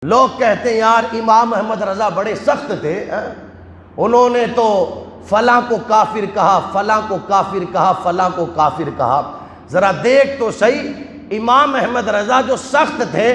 لوگ کہتے ہیں یار امام احمد رضا بڑے سخت تھے، انہوں نے تو فلاں کو کافر کہا، فلاں کو کافر کہا، فلاں کو کافر کہا۔ ذرا دیکھ تو صحیح، امام احمد رضا جو سخت تھے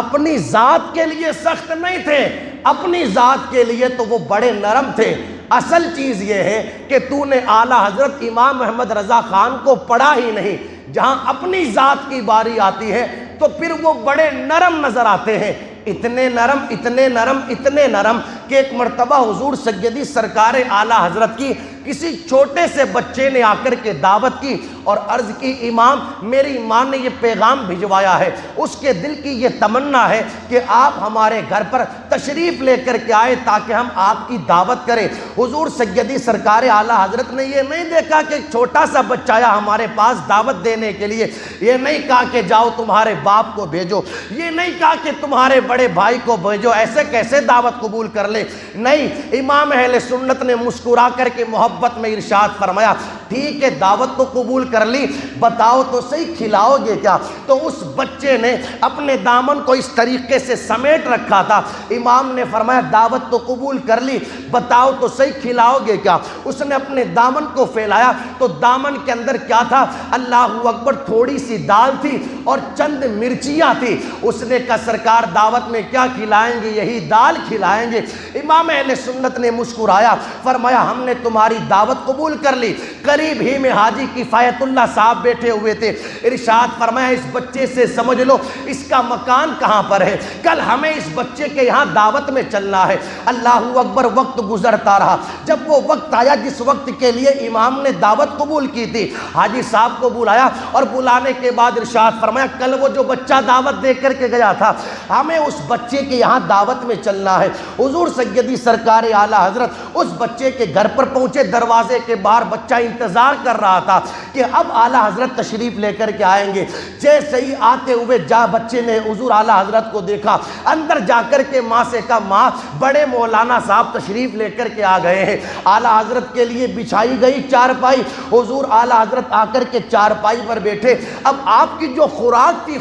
اپنی ذات کے لیے سخت نہیں تھے، اپنی ذات کے لیے تو وہ بڑے نرم تھے۔ اصل چیز یہ ہے کہ تو نے اعلیٰ حضرت امام احمد رضا خان کو پڑھا ہی نہیں، جہاں اپنی ذات کی باری آتی ہے تو پھر وہ بڑے نرم نظر آتے ہیں، اتنے نرم اتنے نرم اتنے نرم کہ ایک مرتبہ حضور سیدی سرکار اعلیٰ حضرت کی کسی چھوٹے سے بچے نے آ کر کے دعوت کی اور عرض کی امام میری ماں نے یہ پیغام بھجوایا ہے، اس کے دل کی یہ تمنا ہے کہ آپ ہمارے گھر پر تشریف لے کر کے آئے تاکہ ہم آپ کی دعوت کریں۔ حضور سیدی سرکار اعلیٰ حضرت نے یہ نہیں دیکھا کہ چھوٹا سا بچہ آیا ہمارے پاس دعوت دینے کے لیے، یہ نہیں کہا کہ جاؤ تمہارے باپ کو بھیجو، یہ نہیں کہا کہ تمہارے بڑے بھائی کو بھیجو، ایسے کیسے دعوت قبول کر لے۔ نہیں، امام اہل سنت نے مسکرا کر کے محبت میں ارشاد فرمایا ٹھیک ہے دعوت تو قبول کر لی، بتاؤ تو صحیح کھلاؤ گے کیا؟ تو اس بچے نے اپنے دامن کو اس طریقے سے سمیٹ رکھا تھا، امام نے فرمایا دعوت تو قبول کر لی، بتاؤ تو صحیح کھلاؤ گے کیا؟ اس نے اپنے دامن کو پھیلایا تو دامن کے اندر کیا تھا؟ اللہ اکبر، تھوڑی سی دال تھی اور چند مرچیاں تھی۔ اس نے کہا سرکار دعوت میں کیا کھلائیں گے؟ یہی دال کھلائیں گے۔ امام اہل سنت نے مسکرایا، فرمایا ہم نے تمہاری دعوت قبول کر لی۔ قریب ہی میں حاجی کفایت اللہ صاحب بیٹھے ہوئے تھے، ارشاد فرمایا اس بچے سے سمجھ لو اس کا مکان کہاں پر ہے، کل ہمیں اس بچے کے یہاں دعوت میں چلنا ہے۔ اللہ اکبر، وقت گزرتا رہا، جب وہ وقت آیا جس وقت کے لیے امام نے دعوت قبول کی تھی، حاجی صاحب کو بلایا اور بلانے کے بعد ارشاد فرمایا کل وہ جو بچہ دعوت دے کر کے گیا تھا ہمیں اس بچے کے یہاں دعوت میں چلنا ہے۔ حضور سیدی سرکار اعلیٰ حضرت اس بچے کے گھر پر پہنچے، دروازے کے باہر بچہ انتظار کر رہا تھا کہ اب اعلیٰ حضرت تشریف لے کر کے آئیں گے۔ جیسے ہی آتے ہوئے بچے نے حضور اعلیٰ حضرت کو دیکھا، اندر جا کر کے ماں سے کہا ماں بڑے مولانا صاحب تشریف لے کر کے آ گئے ہیں۔ اعلیٰ حضرت کے لیے بچھائی گئی چارپائی، حضور اعلیٰ حضرت آ کر کے چارپائی پر بیٹھے۔ اب آپ کی جو خوراک تھی،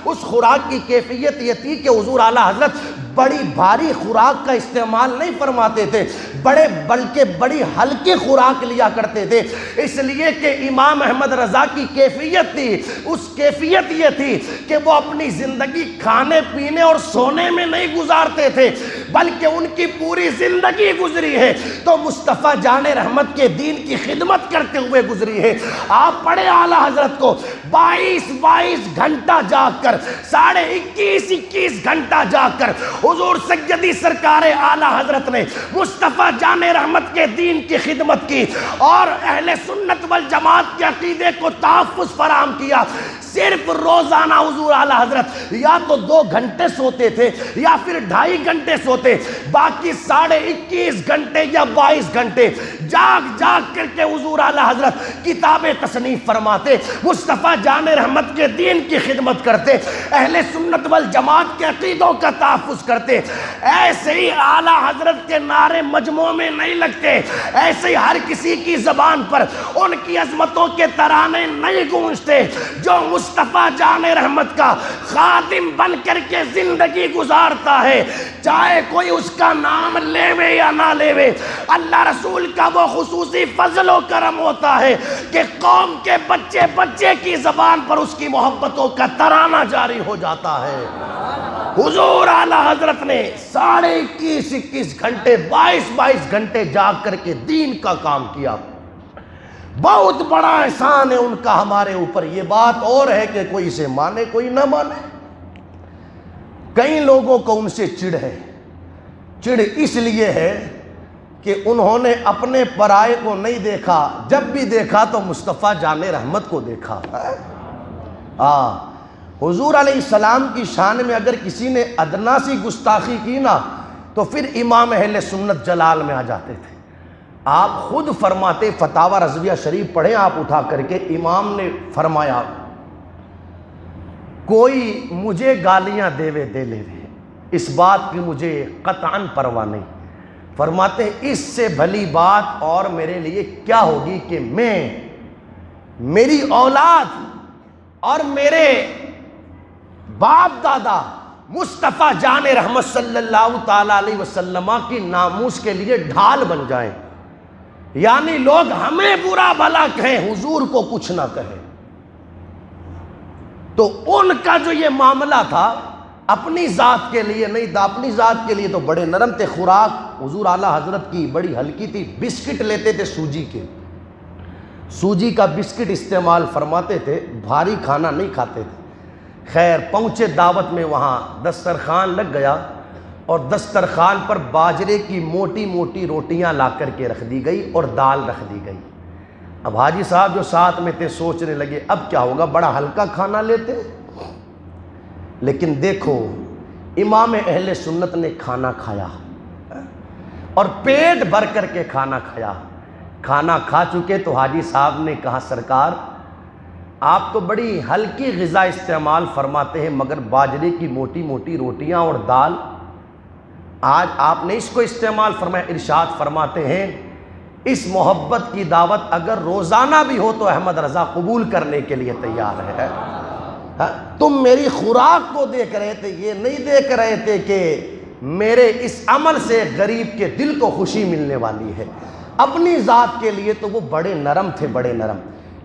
اس خوراک کی کیفیت یہ تھی کہ حضور اعلیٰ حضرت بڑی بھاری خوراک کا استعمال نہیں فرماتے تھے، بلکہ بڑی ہلکی خوراک لیا کرتے تھے، اس لیے کہ امام احمد رضا کی کیفیت تھی، اس کیفیت یہ تھی کہ وہ اپنی زندگی کھانے پینے اور سونے میں نہیں گزارتے تھے، بلکہ ان کی پوری زندگی گزری ہے تو مصطفیٰ جان رحمت کے دین کی خدمت کرتے ہوئے گزری ہے۔ آپ پڑھے اعلیٰ حضرت کو 22 گھنٹہ جاگ کر، 21.5 گھنٹہ جاگ کر حضور سیدی سرکار اعلیٰ حضرت نے مصطفیٰ جان رحمت کے دین کی خدمت کی اور اہل سنت والجماعت کے عقیدے کو تحفظ فراہم کیا۔ صرف روزانہ حضور اعلیٰ حضرت یا تو 2 گھنٹے سوتے تھے یا پھر 2.5 گھنٹے سوتے، باقی 21.5 گھنٹے یا 22 گھنٹے جاگ کر کے حضور اعلیٰ حضرت کتابیں تصنیف فرماتے، مصطفیٰ جان رحمت کے دین کی خدمت کرتے، اہل سنت والجماعت کے عقیدوں کا تحفظ کرتے۔ ایسے ہی اعلیٰ حضرت کے نعرے مجموع میں نہیں لگتے، ایسے ہی ہر کسی کی زبان پر ان کی عظمتوں کے ترانے نہیں گونجتے۔ جو مصطفیٰ جان رحمت کا خادم بن کر کے زندگی گزارتا ہے، چاہے کوئی اس کا نام لیوے یا نہ لیوے، اللہ رسول کا وہ خصوصی فضل و کرم ہوتا ہے کہ قوم کے بچے کی زبان پر اس کی محبتوں کا ترانہ جاری ہو جاتا ہے۔ حضور اعلیٰ حضرت نے 21.5 گھنٹے 22 گھنٹے جاگ کر کے دین کا کام کیا۔ بہت بڑا احسان ہے ان کا ہمارے اوپر۔ یہ بات اور ہے کہ کوئی اسے مانے کوئی نہ مانے۔ کئی لوگوں کو ان سے چڑ ہے، چڑ اس لیے ہے کہ انہوں نے اپنے پرائے کو نہیں دیکھا، جب بھی دیکھا تو مصطفیٰ جان رحمت کو دیکھا۔ حضور علیہ السلام کی شان میں اگر کسی نے ادنا سی گستاخی کی نا تو پھر امام اہل سنت جلال میں آ جاتے تھے۔ آپ خود فرماتے، فتاوی رضویہ شریف پڑھیں آپ اٹھا کر کے، امام نے فرمایا کوئی مجھے گالیاں دے لے اس بات کی مجھے قطعاً پرواہ نہیں، فرماتے اس سے بھلی بات اور میرے لیے کیا ہوگی کہ میری اولاد اور میرے باپ دادا مصطفیٰ جان رحمت صلی اللہ تعالیٰ علیہ وسلم کی ناموس کے لیے ڈھال بن جائیں، یعنی لوگ ہمیں برا بھلا کہیں، حضور کو کچھ نہ کہیں۔ تو ان کا جو یہ معاملہ تھا اپنی ذات کے لیے نہیں تھا، اپنی ذات کے لیے تو بڑے نرم تھے۔ خوراک حضور اعلیٰ حضرت کی بڑی ہلکی تھی، بسکٹ لیتے تھے سوجی کے، سوجی کا بسکٹ استعمال فرماتے تھے، بھاری کھانا نہیں کھاتے تھے۔ خیر پہنچے دعوت میں، وہاں دسترخوان لگ گیا اور دسترخوان پر باجرے کی موٹی موٹی روٹیاں لا کر کے رکھ دی گئی اور دال رکھ دی گئی۔ اب حاجی صاحب جو ساتھ میں تھے سوچنے لگے اب کیا ہوگا، بڑا ہلکا کھانا لیتے۔ لیکن دیکھو امام اہل سنت نے کھانا کھایا اور پیٹ بھر کر کے کھانا کھایا۔ کھانا کھا چکے تو حاجی صاحب نے کہا سرکار آپ تو بڑی ہلکی غذا استعمال فرماتے ہیں، مگر باجرے کی موٹی موٹی روٹیاں اور دال آج آپ نے اس کو استعمال فرمایا۔ ارشاد فرماتے ہیں اس محبت کی دعوت اگر روزانہ بھی ہو تو احمد رضا قبول کرنے کے لیے تیار ہے۔ تم میری خوراک کو دیکھ رہے تھے، یہ نہیں دیکھ رہے تھے کہ میرے اس عمل سے غریب کے دل کو خوشی ملنے والی ہے۔ اپنی ذات کے لیے تو وہ بڑے نرم تھے، بڑے نرم،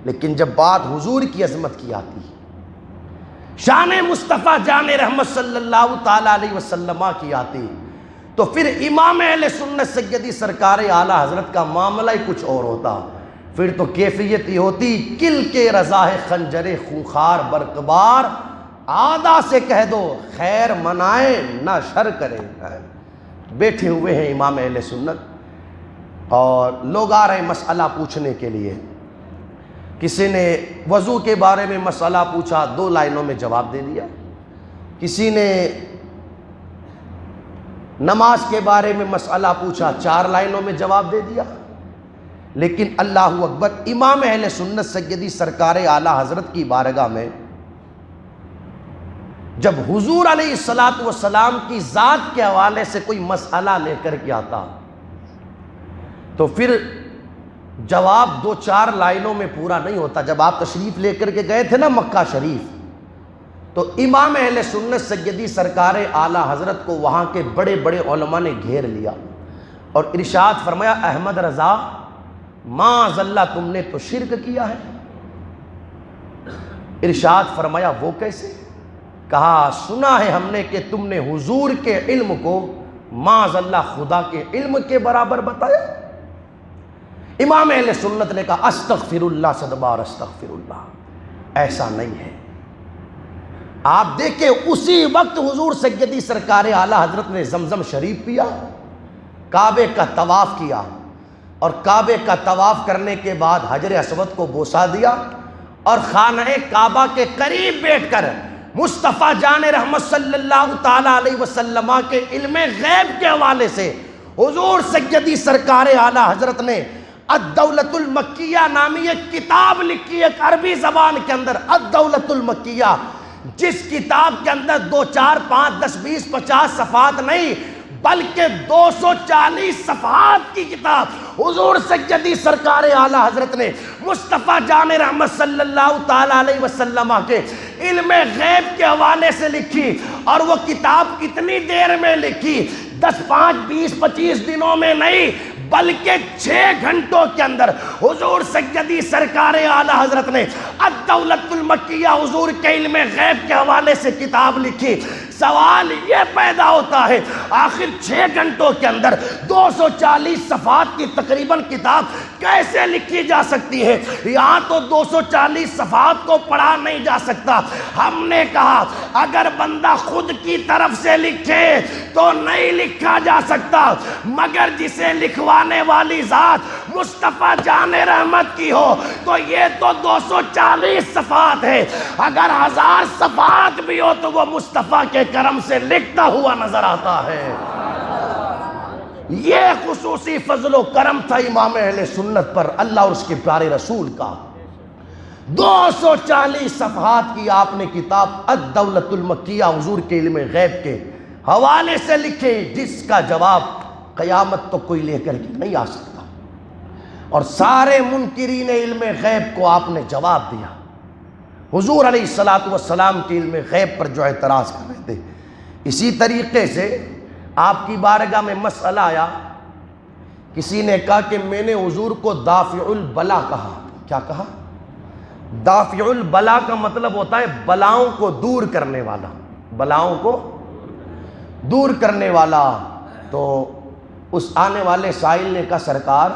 لیکن جب بات حضور کی عظمت کی آتی، شان مصطفیٰ جان رحمت صلی اللہ تعالیٰ علیہ وسلم کی آتی، تو پھر امام اہل سنت سیدی سرکار اعلیٰ حضرت کا معاملہ ہی کچھ اور ہوتا۔ پھر تو کیفیت یہ ہوتی کل کے رضا ہے خنجر خونخوار برقبار، آدھا سے کہہ دو خیر منائے نہ شر کرے۔ بیٹھے ہوئے ہیں امام اہل سنت اور لوگ آ رہے ہیں مسئلہ پوچھنے کے لیے۔ کسی نے وضو کے بارے میں مسئلہ پوچھا، 2 لائنوں میں جواب دے دیا۔ کسی نے نماز کے بارے میں مسئلہ پوچھا، 4 لائنوں میں جواب دے دیا۔ لیکن اللہ اکبر، امام اہل سنت سیدی سرکار اعلیٰ حضرت کی بارگاہ میں جب حضور علیہ الصلوۃ والسلام کی ذات کے حوالے سے کوئی مسئلہ لے کر کے آتا تو پھر جواب 2-4 لائنوں میں پورا نہیں ہوتا۔ جب آپ تشریف لے کر کے گئے تھے نا مکہ شریف، تو امام اہل سنت سیدی سرکار اعلیٰ حضرت کو وہاں کے بڑے بڑے علماء نے گھیر لیا اور ارشاد فرمایا احمد رضا معاذ اللہ تم نے تو شرک کیا ہے۔ ارشاد فرمایا وہ کیسے؟ کہا سنا ہے ہم نے کہ تم نے حضور کے علم کو معاذ اللہ خدا کے علم کے برابر بتایا۔ امام اہل سنت نے کہا استغفر اللہ 100 بار استغفر اللہ، ایسا نہیں ہے۔ آپ دیکھیں اسی وقت حضور سیدی سرکار اعلیٰ حضرت نے زمزم شریف پیا، کعبے کا طواف کیا اور کعبے کا طواف کرنے کے بعد حجر اسود کو بوسا دیا اور خانہ کعبہ کے قریب بیٹھ کر مصطفیٰ جان رحمت صلی اللہ تعالیٰ علیہ وسلم کے علم غیب کے حوالے سے حضور سیدی سرکار اعلیٰ حضرت نے الدولۃ المکیہ نامی ایک کتاب لکھی، ایک عربی زبان کے اندر الدولۃ المکیہ، جس کتاب کے اندر 2 4 5 10 20 50 صفحات نہیں بلکہ 240 صفحات کی کتاب حضور سیدی سرکار اعلیٰ حضرت نے مصطفیٰ جان رحمت صلی اللہ تعالیٰ علیہ وسلم کے علم غیب کے حوالے سے لکھی۔ اور وہ کتاب کتنی دیر میں لکھی؟ 10 5 20 25 دنوں میں نہیں بلکہ 6 گھنٹوں کے اندر حضور سیدی سرکار اعلیٰ حضرت نے الدولۃ المکیہ حضور کے علم غیب کے حوالے سے کتاب لکھی۔ سوال یہ پیدا ہوتا ہے آخر 6 گھنٹوں کے اندر 240 صفحات کی تقریباً کتاب کیسے لکھی جا سکتی ہے؟ یہاں تو 240 صفحات کو پڑھا نہیں جا سکتا۔ ہم نے کہا اگر بندہ خود کی طرف سے لکھے تو نہیں لکھا جا سکتا، مگر جسے لکھوانے والی ذات مصطفیٰ جان رحمت کی ہو تو یہ تو 240 صفحات ہے، اگر 1000 صفحات بھی ہو تو وہ مصطفیٰ کے کرم سے لکھتا ہوا نظر آتا ہے۔ یہ خصوصی فضل و کرم تھا امام اہل سنت پر، اللہ اور اس کے پیارے رسول کا۔ 240 صفحات کی آپ نے کتاب الدولۃ المکیہ حضور کے علم غیب کے حوالے سے لکھے، جس کا جواب قیامت تو کوئی لے کر کے نہیں آ سکتا، اور سارے منکرین علم غیب کو آپ نے جواب دیا۔ حضور علیہ الصلوۃ والسلام کے علم غیب پر جو اعتراض کر رہے تھے اسی طریقے سے آپ کی بارگاہ میں مسئلہ آیا، کسی نے کہا کہ میں نے حضور کو دافع البلا کہا۔ کیا کہا؟ دافع البلا کا مطلب ہوتا ہے بلاؤں کو دور کرنے والا، بلاؤں کو دور کرنے والا۔ تو اس آنے والے سائل نے کہا سرکار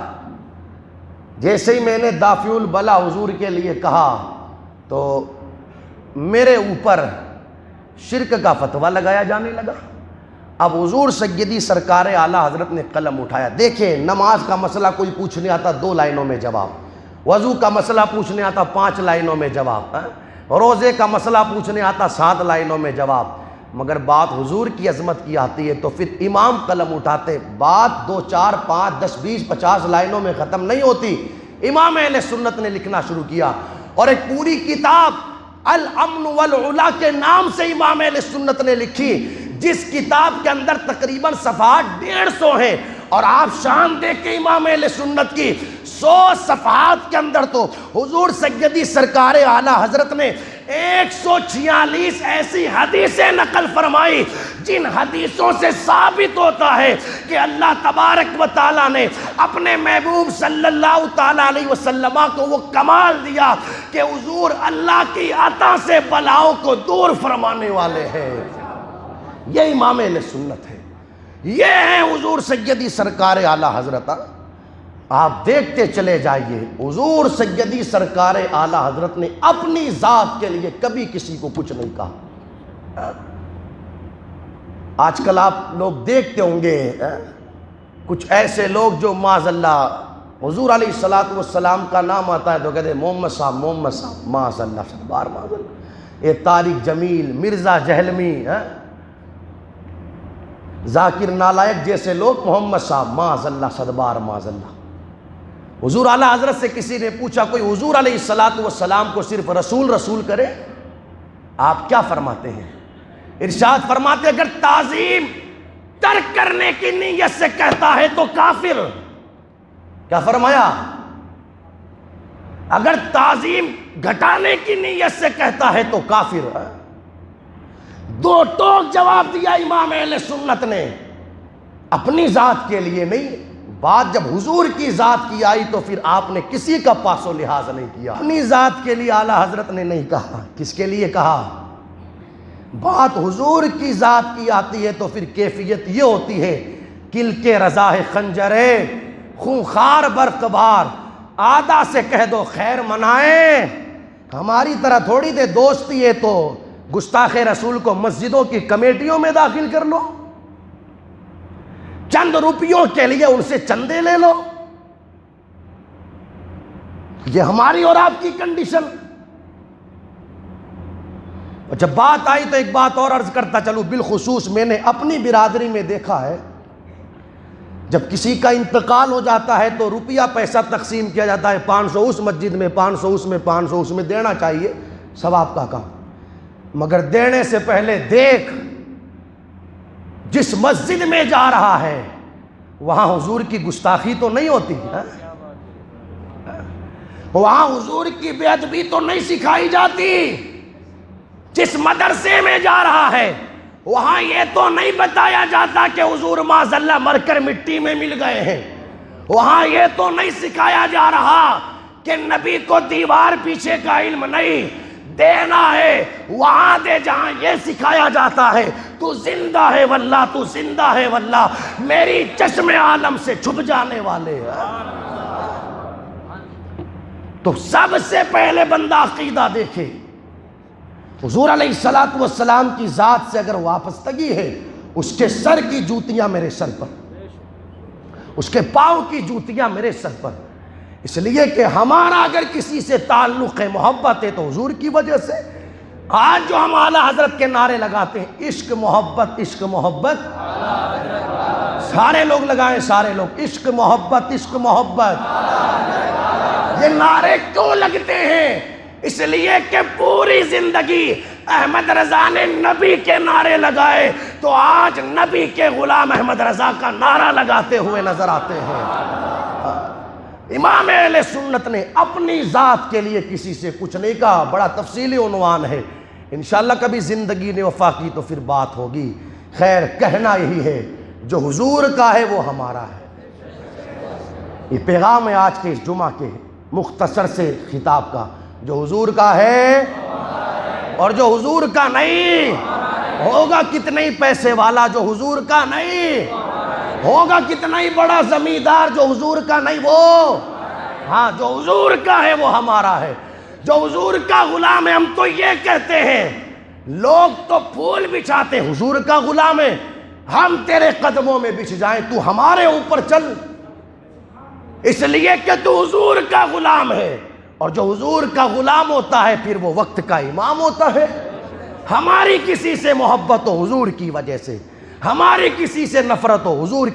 جیسے ہی میں نے دافع البلا حضور کے لیے کہا تو میرے اوپر شرک کا فتویٰ لگایا جانے لگا۔ اب حضور سیدی سرکار اعلیٰ حضرت نے قلم اٹھایا۔ دیکھیں نماز کا مسئلہ کوئی پوچھنے آتا 2 لائنوں میں جواب، وضو کا مسئلہ پوچھنے آتا 5 لائنوں میں جواب، روزے کا مسئلہ پوچھنے آتا 7 لائنوں میں جواب، مگر بات حضور کی عظمت کی آتی ہے تو پھر امام قلم اٹھاتے، بات 2 4 5 10 20 50 لائنوں میں ختم نہیں ہوتی۔ امام اہل سنت نے لکھنا شروع کیا اور ایک پوری کتاب الامن والعلا کے نام سے امام اہل سنت نے لکھی، جس کتاب کے اندر تقریباً صفحات 150 ہیں، اور آپ شان دیکھیں امام اہل سنت کی 100 صفحات کے اندر تو حضور سیدی سرکار اعلیٰ حضرت نے 146 ایسی حدیثیں نقل فرمائی جن حدیثوں سے ثابت ہوتا ہے کہ اللہ تبارک و تعالیٰ نے اپنے محبوب صلی اللہ تعالیٰ علیہ وسلم کو وہ کمال دیا کہ حضور اللہ کی عطا سے بلاؤں کو دور فرمانے والے ہیں۔ یہ امام اہل سنت ہے، یہ ہے حضور سیدی سرکار اعلیٰ حضرت۔ آپ دیکھتے چلے جائیے حضور سیدی سرکار اعلیٰ حضرت نے اپنی ذات کے لیے کبھی کسی کو کچھ نہیں کہا۔ آج کل آپ لوگ دیکھتے ہوں گے کچھ ایسے لوگ جو معاذ اللہ حضور علیہ السلام کا نام آتا ہے تو کہتے ہیں محمد صاحب محمد صاحب، معاذ اللہ صدبار معاذ اللہ۔ یہ طارق جمیل، مرزا جہلمی، ذاکر نالائق جیسے لوگ محمد صاحب معاذ اللہ صدبار معاذ اللہ۔ حضور اعلیٰ حضرت سے کسی نے پوچھا کوئی حضور علیہ السلام کو صرف رسول رسول کرے، آپ کیا فرماتے ہیں؟ ارشاد فرماتے اگر تعظیم ترک کرنے کی نیت سے کہتا ہے تو کافر۔ کیا فرمایا؟ اگر تعظیم گھٹانے کی نیت سے کہتا ہے تو کافر۔ 2 ٹوک جواب دیا امام اہل سنت نے، اپنی ذات کے لیے نہیں، بات جب حضور کی ذات کی آئی تو پھر آپ نے کسی کا پاس و لحاظ نہیں کیا۔ اپنی ذات کے لیے اعلیٰ حضرت نے نہیں کہا، کس کے لیے کہا؟ بات حضور کی ذات کی آتی ہے تو پھر کیفیت یہ ہوتی ہے کل کے رضا ہے خنجرے خونخوار برق بار، آدھا سے کہہ دو خیر منائیں۔ ہماری طرح تھوڑی دے دوستی ہے تو گستاخ رسول کو مسجدوں کی کمیٹیوں میں داخل کر لو، چند روپیوں کے لیے ان سے چندے لے لو۔ یہ ہماری اور آپ کی کنڈیشن۔ جب بات آئی تو ایک بات اور عرض کرتا چلوں، بالخصوص میں نے اپنی برادری میں دیکھا ہے جب کسی کا انتقال ہو جاتا ہے تو روپیہ پیسہ تقسیم کیا جاتا ہے، 500 اس مسجد میں، 500 اس میں، 500 اس میں، دینا چاہیے، ثواب کا کام، مگر دینے سے پہلے دیکھ جس مسجد میں جا رہا ہے وہاں حضور کی گستاخی تو نہیں ہوتی، وہاں حضور کی بے ادبی تو نہیں سکھائی جاتی، جس مدرسے میں جا رہا ہے وہاں یہ تو نہیں بتایا جاتا کہ حضور معاذ اللہ مر کر مٹی میں مل گئے ہیں، وہاں یہ تو نہیں سکھایا جا رہا کہ نبی کو دیوار پیچھے کا علم نہیں، دینا ہے وہاں دے جہاں یہ سکھایا جاتا ہے تو زندہ ہے واللہ، تو زندہ ہے واللہ، میری چشم عالم سے چھپ جانے والے۔ تو سب سے پہلے بندہ عقیدہ دیکھے، حضور علیہ السلام کی ذات سے اگر وابستگی ہے، اس کے سر کی جوتیاں میرے سر پر، اس کے پاؤں کی جوتیاں میرے سر پر، اس لیے کہ ہمارا اگر کسی سے تعلق ہے، محبت ہے تو حضور کی وجہ سے۔ آج جو ہم اعلیٰ حضرت کے نعرے لگاتے ہیں، عشق محبت عشق محبت، سارے لوگ لگائیں، سارے لوگ عشق محبت عشق محبت، یہ نعرے کیوں لگتے ہیں؟ اس لیے کہ پوری زندگی احمد رضا نے نبی کے نعرے لگائے تو آج نبی کے غلام احمد رضا کا نعرہ لگاتے ہوئے نظر آتے ہیں۔ امام اہل سنت نے اپنی ذات کے لیے کسی سے کچھ نہیں کہا، بڑا تفصیلی عنوان ہے، انشاءاللہ کبھی زندگی نے وفا کی تو پھر بات ہوگی خیر کہنا یہی ہے جو حضور کا ہے وہ ہمارا ہے۔ یہ پیغام ہے آج کے اس جمعہ کے مختصر سے خطاب کا، جو حضور کا ہے اور جو حضور کا نہیں ہوگا کتنا ہی پیسے والا، جو حضور کا نہیں ہوگا کتنا ہی بڑا زمیندار، جو حضور کا نہیں وہ ہاں جو حضور کا ہے وہ ہمارا ہے، جو حضور کا غلام ہے۔ ہم تو یہ کہتے ہیں، لوگ تو پھول بچھاتے حضور کا غلام ہے، ہم تیرے قدموں میں بچھ جائیں تو ہمارے اوپر چل، اس لیے کہ تو حضور کا غلام ہے، اور جو حضور کا غلام ہوتا ہے پھر وہ وقت کا امام ہوتا ہے۔ ہماری کسی سے محبت ہو حضور کی وجہ سے، ہماری کسی سے نفرت ہو حضور